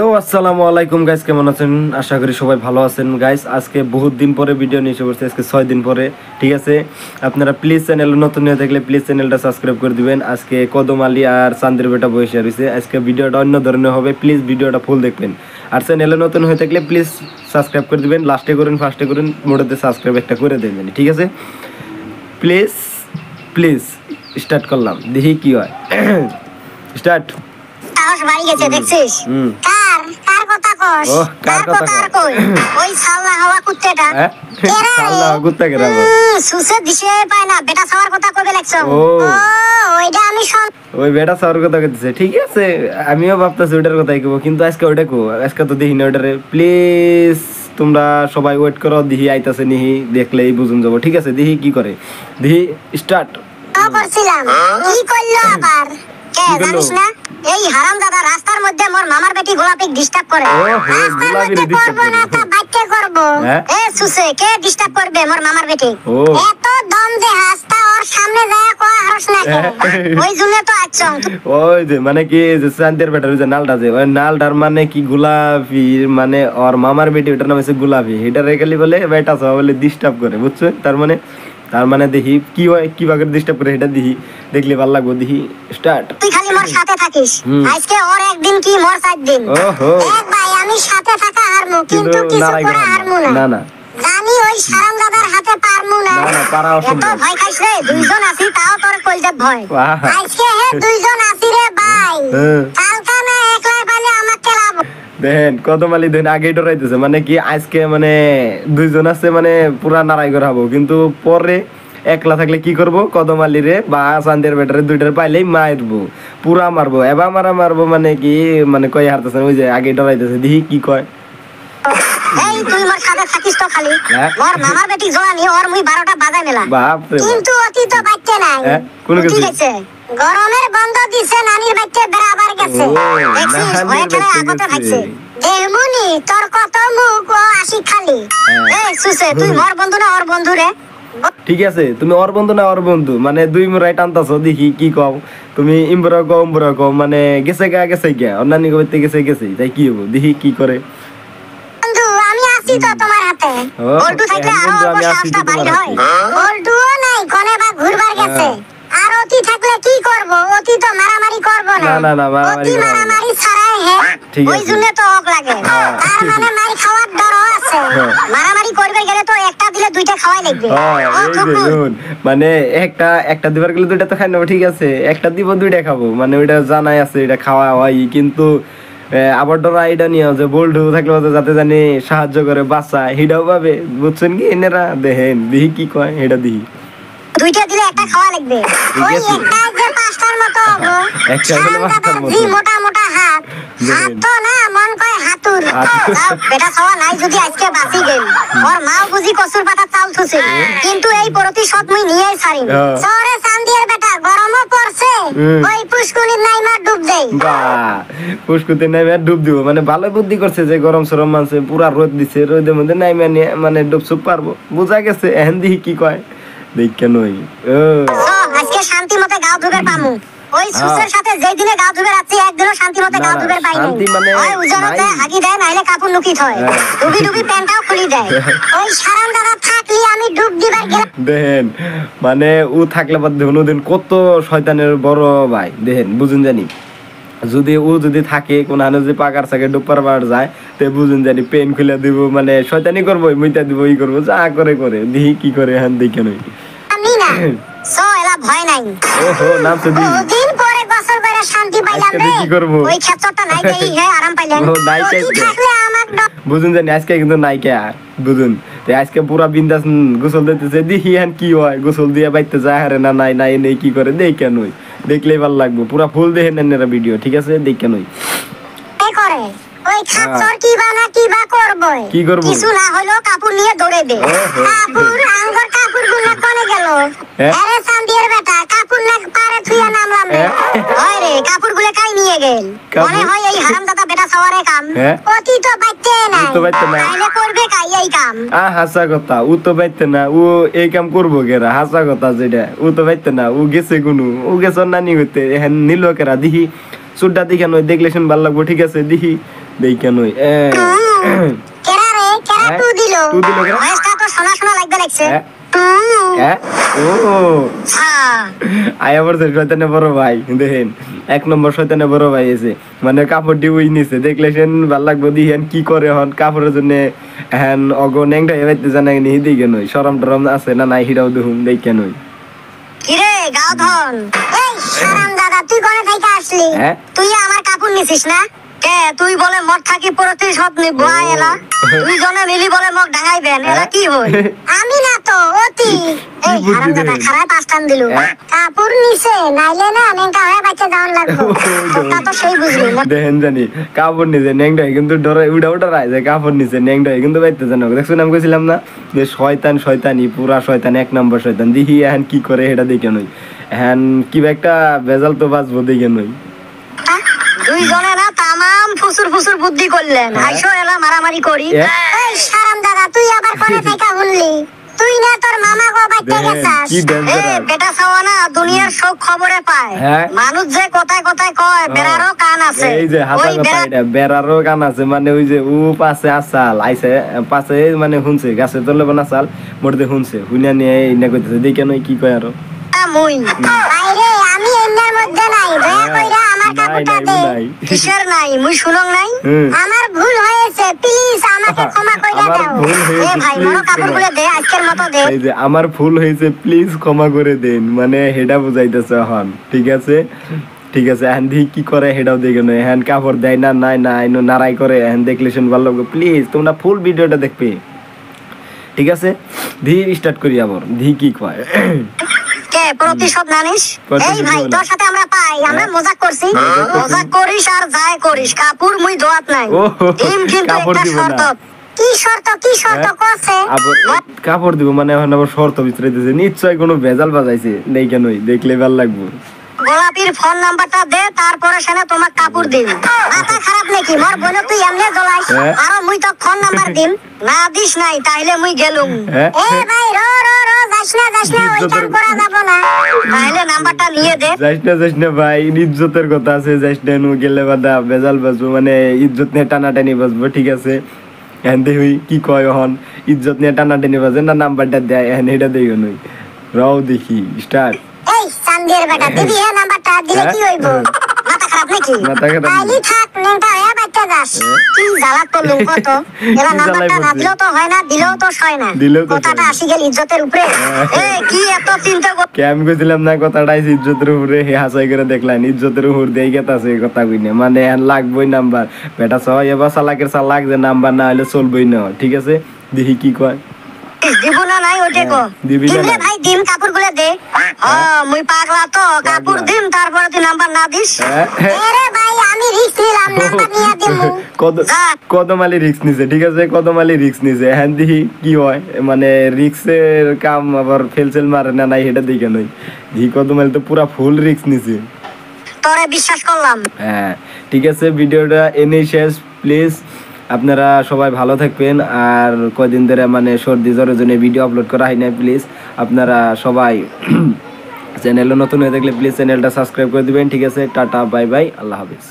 তো আসসালামু আলাইকুম গাইস, কেমন আছেন? আশা করি সবাই ভালো আছেন গাইস। আজকে বহুত দিন পরে ভিডিও নিয়ে এসে পড়ছি, আজকে 6 দিন পরে। ঠিক আছে, আপনারা প্লিজ চ্যানেল নতুন হয়ে থাকলে প্লিজ চ্যানেলটা সাবস্ক্রাইব করে দিবেন। আজকে কদম আলী আর চান্দের বেটা বসে রয়েছে। আজকে ভিডিওটা অন্য ধরনের হবে, প্লিজ ভিডিওটা ফুল দেখবেন। আর চ্যানেলে নতুন হয়ে থাকলে প্লিজ সাবস্ক্রাইব করে দিবেন। লাস্টে করুন, ফার্স্টে করুন, মোটাতে সাবস্ক্রাইব একটা করে দেবেন। ঠিক আছে, প্লিজ প্লিজ স্টার্ট করলাম, দেখি কি হয়। স্টার্ট। সাহস বাড়ি গেছে দেখছিস? কার কথা কস? কার কথা কই? ওই সাল্লা হওয়া কুত্তেটা। সাল্লা কুত্তা কেরা? সুসে দিশে পায় না, বেটা সাওয়ার কথা কবে লাগছো? ও ওইটা আমি শুন। ওই বেটা সাওয়ার কথা কইতেছে, ঠিক আছে, আমিও ভাবতাছি ওইটার কথাই কইব, কিন্তু আজকে ওইটা কো, আজকে তো দেখি না ওইটারে। প্লিজ তোমরা সবাই ওয়েট করো, দেখি আইতাছে নিহি, দেখলেই বুঝুন যাব। ঠিক আছে, দেখি কি করে, দেখি স্টার্ট করছিলাম। কি করলো আবার? কে জানিস না? এই হারামজাদা রাস্তার মধ্যে মোর মামার বেটি গোলাপি ডিস্টার্ব করে। রাস্তার মধ্যে করব না তা বাইকে করব। এ সুসে কে ডিস্টার্ব করবে মোর মামার বেটি? এত দম দে হাসতা ওর সামনে যায় কো হারস না। ওই জন্য তো আছং। ওই যে মানে কি যে চান্দের বেটার যে নালটা, যে ওই নালটার মানে কি গোলাপি, মানে ওর মামার বেটি, ওটার নাম হচ্ছে গোলাপি। এটা রেখালি বলে বেটা সব বলে ডিস্টার্ব করে, বুঝছো? তার মানে দেখি কি হয়, কি ভাবে ডিস্টার্ব করে, এটা দেখি, দেখলে ভালো লাগবে। দেখি স্টার্ট। তুই খালি মোর সাথে থাকিস, আজকে ওর একদিন কি মোর 7 দিন। ওহো এক ভাই আমি সাথে থাকা হারমু, কিন্তু কিছু করে হারমু না। না না জানি ওই হারামজাদার হাতে পারমু না। না না, পারা অসম্ভব। এত ভয় খাইছ রে, দুইজন আছি তাও তোর কইতে ভয়। আজকে হে দুইজন আছি রে ভাই, কালকা না একলা পালে আমাকে লাভ। দেখেন কদম আলী দেখেন আগেই ডরাইতেছে, মানে কি আজকে মানে দুইজন আছে, মানে পুরা নারাই করাবো, কিন্তু পরে একলা থাকলে কি করব, কদম আলী রে বা চান্দের বেটারে দুইটার পাইলেই মারবো, পুরা মারবো, এবার মারবো, মানে কি মানে কই হারতেছে, ওই যে আগে ডরাইতেছে, দেখি কি কয়। এই তুই মোর সাথে থাকিস তো খালি, মোর মামার বেটি জোয়ানি ওর মুই 12টা বাজাই মেলা, কিন্তু অতি তো বাচ্চা নাই। কোন ঠিক আছে, গরমের বন্ধ দিছে, নানির বাচ্চা বেরাবার গেছে, দেখছিস ভয়ে খেলে আগতে থাকছে। দেমুনি তোর কত মুখ ও আসি খালি। এই সুসে তুই মোর বন্ধু না ওর বন্ধু রে? ঠিক আছে, তুমি ওর বন্ধু না ওর বন্ধু, মানে দুই মুরাই টানতাছো, দেখি কি কও তুমি। ইমবরা কও মানে গেছে গা ওর নানি কইতে গেছে, তাই কি হবো, দেখি কি করে। বন্ধু আমি আছি তো তোমার হাতে। বল্টু থাকলে আরো সাহসটা বাড়ি হয়। বল্টুও নাই, কোনে বা ঘুরবার গেছে। আর অতি থাকলে কি করব? অতি তো মারামারি করব না। না মারামারি ছাড়াই হে, ওই জন্য তো অক লাগে। তার মানে মারি খাওয়ার ডর আছে। মারামারি করবে গেলে তো একটা দিলে দুইটা খাওয়াই লাগবে। মানে একটা দিবার গেলে দুইটা তো খাই নেবো, ঠিক আছে, একটা দিব দুইটা খাবো, মানে ওইটা জানাই আছে, এটা খাওয়া হয়। কিন্তু আবার ডরা এটা নিয়ে যে বল্টু থাকলে যাতে জানি সাহায্য করে বাচ্চা, হিডাও পাবে, বুঝছেন কি? এনেরা দেখেন দেখি কি কয়, এটা দেখি। দুইটা দিলে একটা খাওয়া লাগবে। ওই একটা যে পাঁচটার মতো হবে, একটা হলো পাঁচটার মতো। মোটা মোটা হাত তো না, মন কয় হাতুর। বেটা খাওয়া নাই যদি আজকে বাঁচি গেল। ওর মাও বুঝি কসুর পাতা চাল থুছে, কিন্তু এই প্রতিশোধ মুই নিয়েই ছাড়িম। সরে চান্দিয়ার বেটা গরমও পড়ছে, ওই পুষ্কুনির নাইমা ডুব দেই। বাহ, পুষ্কুতে নাইমা ডুব দিব, মানে ভালো বুদ্ধি করছে যে গরম সরম মানছে, পুরা রোদ দিছে, রোদের মধ্যে নাইমা নিয়ে মানে ডুব সুপ পারবো, বুঝা গেছে। এখন দেখি কি কয়, দেখ কেন আজকে শান্তি মতে গাও ধুবের পামু। ওই সুসের সাথে যেই দিনে গাও ধুবের আছি, একদিনও শান্তি মতে গাও ধুবের পাই নাই। ওই উজরতে হাগি দেয়, নাইলে কাপড় লুকিত হয়, ডুবি প্যান্টটাও খুলি দেয়। ওই সারাম দাদা থাকলি আমি ডুব দিবার গেলাম। দেখেন মানে ও থাকলে বাদ দেখুন, ওদিন কত শয়তানের বড় ভাই, দেখেন বুঝুন জানি, যদি থাকে কোন আনে যদি পাকার সাকে ডুব পারবার যায়, তো বুঝুন জানি পেন খুলে দিব, মানে শয়তানি করবো, মুইতা দিব, ই করবো, যা করে দেখি কি করে। হ্যাঁ দেখে নই আমি না সো এলা ভয় নাই। ওহো নাম তো দি দিন পরে বছর করে শান্তি পাইলাম রে। কি করব? ওই ক্ষেত্রটা নাই দেই হে আরাম পাইলেন। ও নাইকে থাকলে আমাক বুঝুন জানি আজকে কিন্তু নাইকে বুঝুন, তাই আজকে পুরা বিন্দাস গোসল দিতেছে, দেখি হ্যাঁ কি হয়, গোসল দিয়ে বাইতে যায় হারে না, নাই নেই কি করে, দেখে নই, দেখলেই ভালো লাগবে। পুরা ফুল দেখে নেন এরা ভিডিও, ঠিক আছে, দেখে নই করে। ওই খাচ্চর কিবা করবে, কি করব? কিছু না হলো কাপড় নিয়ে দৌড়ে দে। কাপড় আঙ্গর কাপড় গুলো কোনে গেল? আরে চান্দিয়ার বেটা কাপড় না পারে থুইয়া নামলাম রে। হয় রে কাপড় গুলো কাই নিয়ে গেল? মনে হয় এই হারামজাদা বেটা সওয়ারে কাম। অতি তো বাইতে না, তাইলে করবে কাই এই কাম? হাসা কথা, ও তো বাইতে না, ও এই কাম করবো কেরা? হাসা কথা যেটা, ও তো বাইতে না, ও গেছে কোনো, ও গেছে নানি হইতে, এখন নিল কেরা, দেখি সুটটা দেখে নই দেখলে শুন ভালো লাগবো ঠিক আছে দেখে নই কেরা রে কেরা তু দিল ভয়েসটা তো শোনা শোনা লাগবে লাগছে আয়াবার শয়তানে বড় ভাই দেখেন 1 নম্বর শয়তানে বড় ভাই এসে মানে কাপড় দিয়ে উই নিছে দেখলে সেন ভাল লাগবো দিহেন কি করে হন কাপড়ের জন্য হ্যান অগো নেংটা এবাইতে জানা নি দিকে নই শরম টরম আছে না নাই হিরাও দেখুন দেখে নই কিরে গাধন এই শরম দাদা তুই কোনে থেকে আসলি তুই আমার কাপড় নিছিস না কে তুই বলে মদ থাকি প্রতি সব নি বয়া এলা তুই জনে মিলি বলে মগ ঢাকাইবেন এলা কি হই আমি না তো অতি এই হারাম দাদা খারাপ পাঁচটান দিলু কাপড় নিছে নাইলে না নেংটা হয়ে বাচ্চা দাওন লাগবো তোটা তো সেই বুঝলি দেখেন জানি কাপড় নিছে নেংটা কিন্তু ডরে উড়া রায় যে কাপড় নিছে নেংটা কিন্তু বাইতে জানো দেখছ নাম কইছিলাম না যে শয়তান শয়তানি পুরা শয়তান 1 নম্বর শয়তান দেখি এখন কি করে এটা দেখে নই এখন কি একটা বেজাল তো বাজবো দেখে নই দুই জনে না তামাম ফুসুর ফুসুর বুদ্ধি করলেন আইসো এলা মারামারি করি এই শরম দাদা তুই আবার কোনে থেকে শুনলি তুই না তোর মামা গো বাইতে গেছাস এই বেটা সাওয়ানা দুনিয়ার সব খবরে পায় মানুষ যে কথায় কথায় কয় বেরারও কান আছে এই যে হাসা কথা এটা বেরারও কান আছে মানে ওই যে ও পাশে আসাল আইছে পাশে মানে শুনছে গাছে তলে বনা সাল মরতে শুনছে হুইনা নিয়ে ইনা কইতেছে দেখে নই কি কয় আরো মুই আইরে আমি এন্ডার মধ্যে নাই দয়া কইরা আমার কাপড়টা দে কিসের নাই মুই শুনং নাই আমার ভুল হয়েছে প্লিজ আমাকে ক্ষমা কইরা দাও এ ভাই বড় কাপড়গুলো দে আজকের মতো দে এই যে আমার ভুল হয়েছে প্লিজ ক্ষমা করে দেন মানে হেডা বুঝাইতেছে হন ঠিক আছে এখন দেখি কি করে হেডাও দেখে নয় এখন কাপড় দেয় না নাই না আইনো নারাই করে এখন দেখলে শুন ভালো লাগবে প্লিজ তোমরা ফুল ভিডিওটা দেখবে ঠিক আছে ধীর স্টার্ট করি আবার ধি কি কয় কে প্রতিশোধ নানিস এই ভাই তোর সাথে আমরা পাই আমরা মজাক করছি মজাক করিস আর যাই করিস কাপড় মুই দোয়াত নাই টিম কিন্তু একটা শর্ত কি শর্ত কইছে কাপড় দিব মানে এখন আবার শর্ত ভিতরে দিয়েছে নিশ্চয় কোনো ভেজাল বাজাইছে নেই কেনই দেখলে ভালো লাগবে গোলাপির ফোন নাম্বারটা দে তারপরে সেনা তোমাক কাপড় দিন মাথা খারাপ নাকি মোর বল তুই এমনে জ্বলাইস আর মুই তো ফোন নাম্বার দিম না দিস নাই তাইলে মুই গেলুম এ ভাই রো যাস না ওই কাম করা যাব না তাইলে নাম্বারটা নিয়ে দে যাস না ভাই ইজ্জতের কথা আছে যাস না নু গেলে বাদা ভেজাল বাজবো মানে ইজ্জত নিয়ে টানাটানি বাজবো ঠিক আছে এখন দেখি কি কয় হন ইজ্জত নিয়ে টানাটানি বাজে না নাম্বারটা দেয় এখন এটা দেখো নই রাও দেখি স্টার্ট এই চান্দের বেটা দিবি এ নাম্বারটা দিলে কি হইব মাথা খারাপ নাকি আইলি থাক নেংটা হয়ে বাচ্চা যাস কি জ্বালা করলুম কত এবার নাম্বারটা না দিলেও তো হয় না দিলেও তো হয় না কথাটা আসি গেল ইজ্জতের উপরে এই কি এত চিন্তা কে আমি কইছিলাম না কথাটা আইছে ইজ্জতের উপরে হে হাসাই করে দেখলাম ইজ্জতের উপর দেই গেতাছে কথা কই না মানে এখন লাগবই নাম্বার বেটা সবাই এবার চালাকের চালাক যে নাম্বার না হলে চলবই না ঠিক আছে দেখি কি কয় দিব না নাই ওইটা কো দিলে ভাই দিম কাপড়গুলো দে মুই পাগলা তো কাপড় দিম তারপরে তুই নাম্বার না দিস আরে ভাই আমি রিস্ক নিলাম নাম্বার নিয়ে দিমু কদমালি রিস্ক নিছে ঠিক আছে কদমালি রিস্ক নিছে হ্যাঁ দেখি কি হয় মানে রিস্কের কাম আবার ফেলসেল মারে না নাই এটা দেখে নই দেখি কদমালি তো পুরা ফুল রিস্ক নিছে তোরে বিশ্বাস করলাম হ্যাঁ ঠিক আছে ভিডিওটা এনেই শেষ প্লিজ আপনারা সবাই ভালো থাকবেন আর কয়দিন ধরে মানে সর্দি জ্বরের জন্য ভিডিও আপলোড করা হয় না প্লিজ আপনারা সবাই চ্যানেলে নতুন হয়ে থাকলে প্লিজ চ্যানেলটা সাবস্ক্রাইব করে দিবেন ঠিক আছে টাটা বাই বাই আল্লাহ হাফেজ